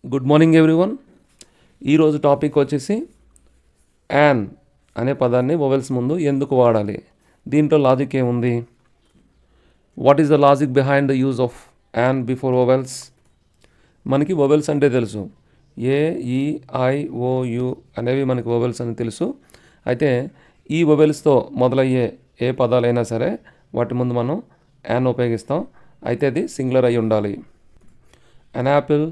Good morning everyone. ఈరోజు topic వచ్చేసి an అనే పదాన్ని వొవెల్స్ ముందు ఎందుకు వాడాలి, దీంట్లో లాజిక్ ఏముంది, what is the logic behind the use of an before vowels. మనకి వొవెల్స్ అంటే తెలుసు, ఏ, ఈ, ఐ, ఓ, యు అనేవి మనకి వొవెల్స్ అని తెలుసు. అయితే ఈ వొవెల్స్తో మొదలయ్యే ఏ పదాలైనా సరే వాటి ముందు మనం యాన్ ఉపయోగిస్తాం. అయితే అది సింగులర్ అయి ఉండాలి. an apple,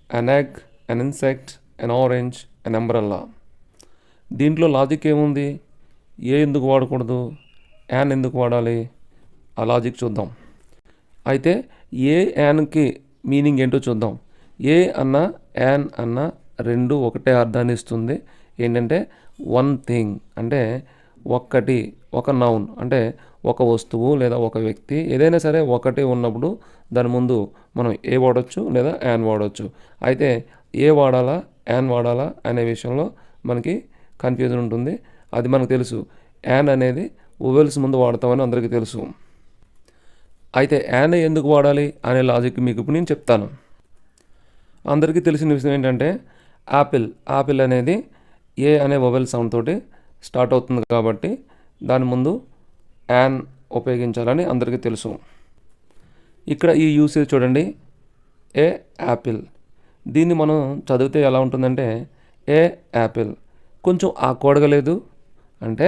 an egg, an insect, an orange, an umbrella. దీంట్లో లాజిక్ ఏముంది, ఏ ఎందుకు వాడకూడదు, యాన్ ఎందుకు వాడాలి, ఆ లాజిక్ చూద్దాం. అయితే ఏ యాన్కి మీనింగ్ ఏంటో చూద్దాం. ఏ అన్న యాన్ అన్న రెండు ఒకటే అర్థాన్ని ఇస్తుంది. ఏంటంటే వన్ థింగ్ అంటే ఒక్కటి, ఒక నౌన్ అంటే ఒక వస్తువు లేదా ఒక వ్యక్తి ఏదైనా సరే ఒకటి ఉన్నప్పుడు దాని ముందు మనం ఏ వాడచ్చు లేదా యాన్ వాడచ్చు. అయితే ఏ వాడాలా యాన్ వాడాలా అనే విషయంలో మనకి కన్ఫ్యూజన్ ఉంటుంది. అది మనకు తెలుసు, యాన్ అనేది వొవెల్స్ ముందు వాడతామని అందరికీ తెలుసు. అయితే యాన్ ఎందుకు వాడాలి అనే లాజిక్ మీకు ఇప్పుడు నేను చెప్తాను. అందరికీ తెలిసిన విషయం ఏంటంటే యాపిల్ అనేది ఏ అనే వొవెల్ సౌండ్ తోటి స్టార్ట్ అవుతుంది కాబట్టి దాని ముందు యాన్ ఉపయోగించాలని అందరికీ తెలుసు. ఇక్కడ ఈ యూసేజ్ చూడండి, ఏ యాపిల్. దీన్ని మనం చదివితే ఎలా ఉంటుందంటే ఏ యాపిల్. కొంచెం ఆక్వర్డ్గా లేదు అంటే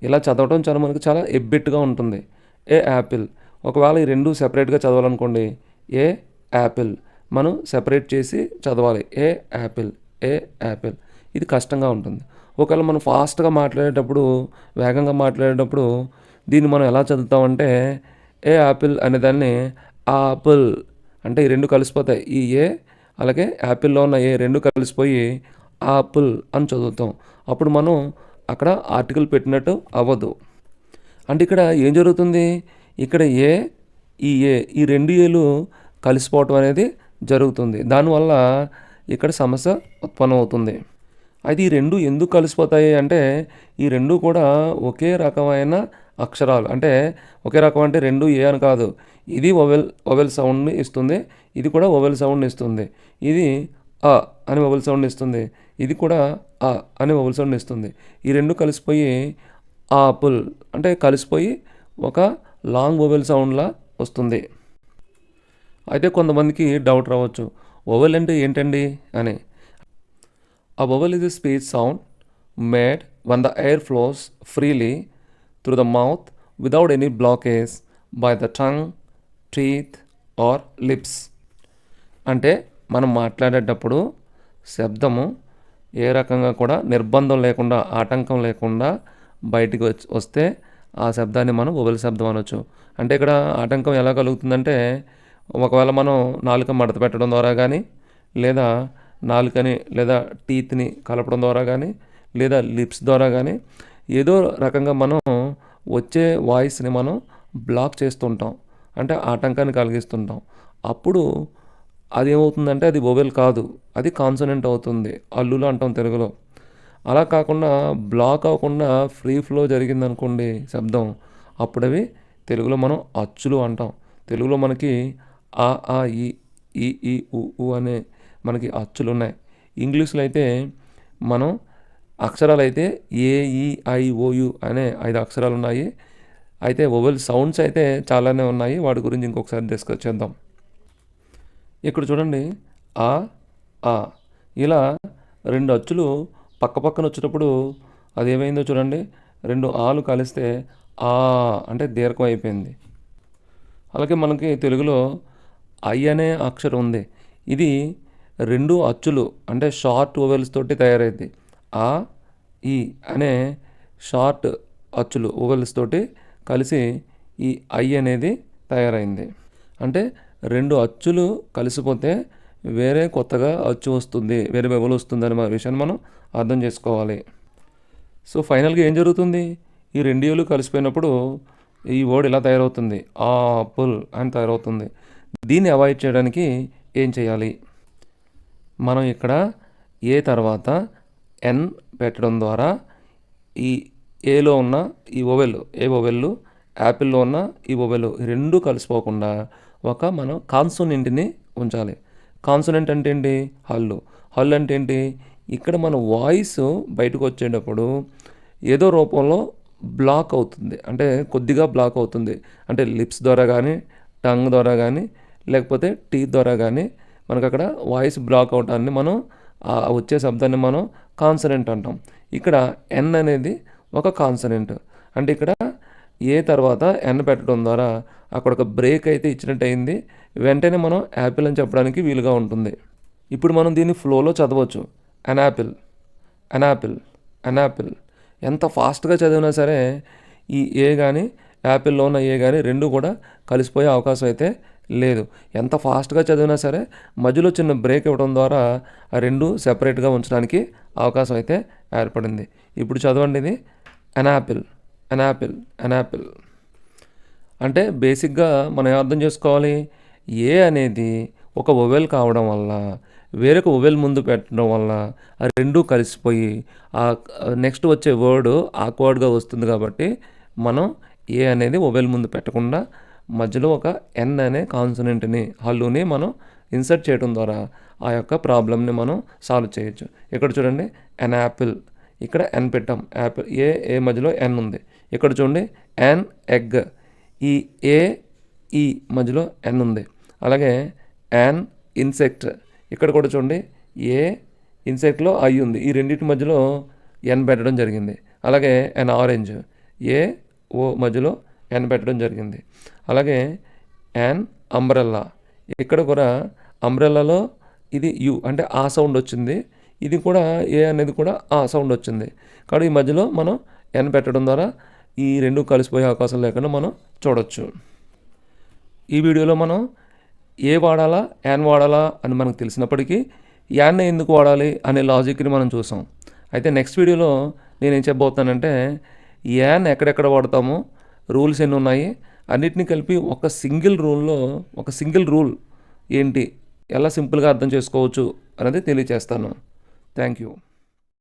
ఇలా చదవడం మనకు చాలా ఎబ్బెట్టుగా ఉంటుంది. ఏ యాపిల్. ఒకవేళ ఈ రెండు సెపరేట్గా చదవాలనుకోండి, ఏ యాపిల్ మనం సెపరేట్ చేసి చదవాలి. ఏ యాపిల్, ఏ యాపిల్. ఇది కష్టంగా ఉంటుంది. ఒకవేళ మనం ఫాస్ట్గా మాట్లాడేటప్పుడు, వేగంగా మాట్లాడేటప్పుడు దీన్ని మనం ఎలా చదువుతామంటే ఏ యాపిల్ అనేదాన్ని ఆపిల్ అంటే ఈ రెండు కలిసిపోతాయి. ఈ ఏ అలాగే యాపిల్లో ఉన్న ఏ రెండు కలిసిపోయి ఆపిల్ అని చదువుతాం. అప్పుడు మనం అక్కడ ఆర్టికల్ పెట్టినట్టు అవ్వదు. అంటే ఇక్కడ ఏం జరుగుతుంది, ఇక్కడ ఈ రెండు ఏలు కలిసిపోవటం అనేది జరుగుతుంది. దానివల్ల ఇక్కడ సమస్య ఉత్పన్నమవుతుంది. అయితే ఈ రెండు ఎందుకు కలిసిపోతాయి అంటే ఈ రెండు కూడా ఒకే రకమైన అక్షరాలు. అంటే ఒకే రకం అంటే రెండు ఏ అని కాదు, ఇది వొవెల్ సౌండ్ని ఇస్తుంది, ఇది కూడా వొవెల్ సౌండ్ని ఇస్తుంది. ఇది అ అని వొవెల్ సౌండ్ ఇస్తుంది, ఇది కూడా అ అని వొవెల్ సౌండ్ ఇస్తుంది. ఈ రెండు కలిసిపోయి ఆపుల్ అంటే కలిసిపోయి ఒక లాంగ్ వొవెల్ సౌండ్లా వస్తుంది. అయితే కొంతమందికి డౌట్ రావచ్చు, వొవెల్ అంటే ఏంటండి అని. A vowel is a speech sound made when the air flows freely through the mouth without any blockage by the tongue, teeth or lips. అంటే మనం మాట్లాడేటప్పుడు శబ్దము ఏ రకంగా కూడా నిర్బంధం లేకుండా, ఆటంకం లేకుండా బయటికి వస్తే ఆ శబ్దాన్ని మనం వొవెల్ శబ్దం అనొచ్చు. అంటే ఇక్కడ ఆటంకం ఎలా కలుగుతుందంటే ఒకవేళ మనం నాలుక మడత పెట్టడం ద్వారా కానీ, లేదా నాలుకని లేదా టీత్ని కలపడం ద్వారా కానీ, లేదా లిప్స్ ద్వారా కానీ ఏదో రకంగా మనం వచ్చే వాయిస్ని మనం బ్లాక్ చేస్తుంటాం, అంటే ఆటంకాన్ని కలిగిస్తుంటాం. అప్పుడు అది ఏమవుతుందంటే అది వొవెల్ కాదు, అది కాన్సనెంట్ అవుతుంది. అల్లులు అంటాం తెలుగులో. అలా కాకుండా బ్లాక్ అవ్వకుండా ఫ్రీ ఫ్లో జరిగిందనుకోండి శబ్దం, అప్పుడు అవి తెలుగులో మనం అచ్చులు అంటాం. తెలుగులో మనకి ఆ, ఆ, ఈ, ఉ అనే మనకి అచ్చులు ఉన్నాయి. ఇంగ్లీష్లో అయితే మనం అక్షరాలు అయితే ఏ, ఈ, ఐ, ఓ, యు అనే 5 అక్షరాలు ఉన్నాయి. అయితే వొవెల్ సౌండ్స్ అయితే చాలానే ఉన్నాయి, వాటి గురించి ఇంకొకసారి డిస్కస్ చేద్దాం. ఇక్కడ చూడండి, ఆ, ఆ ఇలా రెండు అచ్చులు పక్క పక్కన వచ్చేటప్పుడు అది ఏమైందో చూడండి, రెండు ఆలు కలిస్తే ఆ అంటే దీర్ఘం అయిపోయింది. అలాగే మనకి తెలుగులో ఐ అనే అక్షరం ఉంది, ఇది రెండు అచ్చులు అంటే షార్ట్ వొవెల్స్ తోటి తయారైంది. ఆ, ఈ అనే షార్ట్ అచ్చులు వొవెల్స్ తోటి కలిసి ఈ ఐ అనేది తయారైంది. అంటే రెండు అచ్చులు కలిసిపోతే వేరే కొత్తగా అచ్చు వస్తుంది, వేరే వొవెల్ వస్తుంది అనే విషయాన్ని మనం అర్థం చేసుకోవాలి. సో ఫైనల్గా ఏం జరుగుతుంది, ఈ రెండు ఏళ్ళు కలిసిపోయినప్పుడు ఈ వర్డ్ ఇలా తయారవుతుంది, ఆపుల్ అని తయారవుతుంది. దీన్ని అవాయిడ్ చేయడానికి ఏం చేయాలి, మనం ఇక్కడ ఏ తర్వాత ఎన్ పెట్టడం ద్వారా ఈ ఏలో ఉన్న ఈ వొవెల్ యాపిల్లో ఉన్న ఈ వొవెల్ రెండు కలిసిపోకుండా ఒక మనం కాన్సోనెంట్ని ఉంచాలి. కాన్సోనెంట్ అంటే ఏంటి? హల్లు. హల్లు అంటే ఏంటి? ఇక్కడ మన వాయిస్ బయటకు వచ్చేటప్పుడు ఏదో రూపంలో బ్లాక్ అవుతుంది. అంటే కొద్దిగా బ్లాక్ అవుతుంది. అంటే లిప్స్ ద్వారా కానీ, టంగ్ ద్వారా కానీ, లేకపోతే టీత్ ద్వారా కానీ మనకు అక్కడ వాయిస్ బ్లాక్ అవటాన్ని మనం వచ్చే శబ్దాన్ని మనం కాన్సనెంట్ అంటాం. ఇక్కడ ఎన్ అనేది ఒక కాన్సనెంట్. అంటే ఇక్కడ ఏ తర్వాత ఎన్ పెట్టడం ద్వారా అక్కడ ఒక బ్రేక్ అయితే ఇచ్చినట్టు అయింది. వెంటనే మనం యాపిల్ అని చెప్పడానికి వీలుగా ఉంటుంది. ఇప్పుడు మనం దీన్ని ఫ్లోలో చదవచ్చు. An apple, an apple, an apple. ఎంత ఫాస్ట్గా చదివినా సరే ఈ ఏ కానీ యాపిల్లో ఉన్న ఏ కానీ రెండు కూడా కలిసిపోయే అవకాశం అయితే లేదు. ఎంత ఫాస్ట్గా చదివినా సరే మధ్యలో చిన్న బ్రేక్ ఇవ్వడం ద్వారా ఆ రెండు సెపరేట్గా ఉంచడానికి అవకాశం అయితే ఏర్పడింది. ఇప్పుడు చదవండి ఇది an apple, an apple, an apple. అంటే బేసిక్గా మనం ఏం అర్థం చేసుకోవాలి? ఏ అనేది ఒక వొవెల్ కావడం వల్ల వేరొక వొవెల్ ముందు పెట్టడం వల్ల ఆ రెండు కలిసిపోయి ఆ నెక్స్ట్ వచ్చే వర్డ్ ఆక్వర్డ్గా వస్తుంది. కాబట్టి మనం ఏ అనేది వొవెల్ ముందు పెట్టకుండా మధ్యలో ఒక ఎన్ అనే కాన్సనెంట్ని హల్లుని మనం ఇన్సర్ట్ చేయడం ద్వారా ఆ యొక్క ప్రాబ్లమ్ని మనం సాల్వ్ చేయొచ్చు. ఇక్కడ చూడండి ఎన్ యాపిల్, ఇక్కడ ఎన్ పెట్టాం. యాపిల్ ఏ మధ్యలో ఎన్ ఉంది. ఇక్కడ చూడండి ఎన్ ఎగ్, ఈ ఏ ఈ మధ్యలో ఎన్ ఉంది. అలాగే యాన్ ఇన్సెక్ట్, ఇక్కడ కూడా చూడండి ఏ ఇన్సెక్ట్లో ఐ ఉంది. ఈ రెండింటి మధ్యలో ఎన్ పెట్టడం జరిగింది. అలాగే ఎన్ ఆరెంజ్, ఏ ఓ మధ్యలో ఎన్ పెట్టడం జరిగింది. అలాగే యాన్ అంబ్రెల్లా, ఇక్కడ కూడా అంబ్రెల్లాలో ఇది యు అంటే ఆ సౌండ్ వచ్చింది. ఇది కూడా ఏ అనేది కూడా ఆ సౌండ్ వచ్చింది. కాబట్టి ఈ మధ్యలో మనం ఎన్ పెట్టడం ద్వారా ఈ రెండు కలిసిపోయే అవకాశం లేకుండా మనం చూడొచ్చు. ఈ వీడియోలో మనం ఏ వాడాలా యాన్ వాడాలా అని మనకు తెలిసినప్పటికీ యాన్ ఎందుకు వాడాలి అనే లాజిక్ని మనం చూసాం. అయితే నెక్స్ట్ వీడియోలో నేనేం చెప్పబోతున్నానంటే యాన్ ఎక్కడెక్కడ వాడతామో, రూల్స్ ఎన్ని ఉన్నాయి, అన్నిటినీ కలిపి ఒక సింగిల్ రూల్ ఏంటి, ఎలా సింపుల్గా అర్థం చేసుకోవచ్చు అనేది తెలియజేస్తాను. Thank you.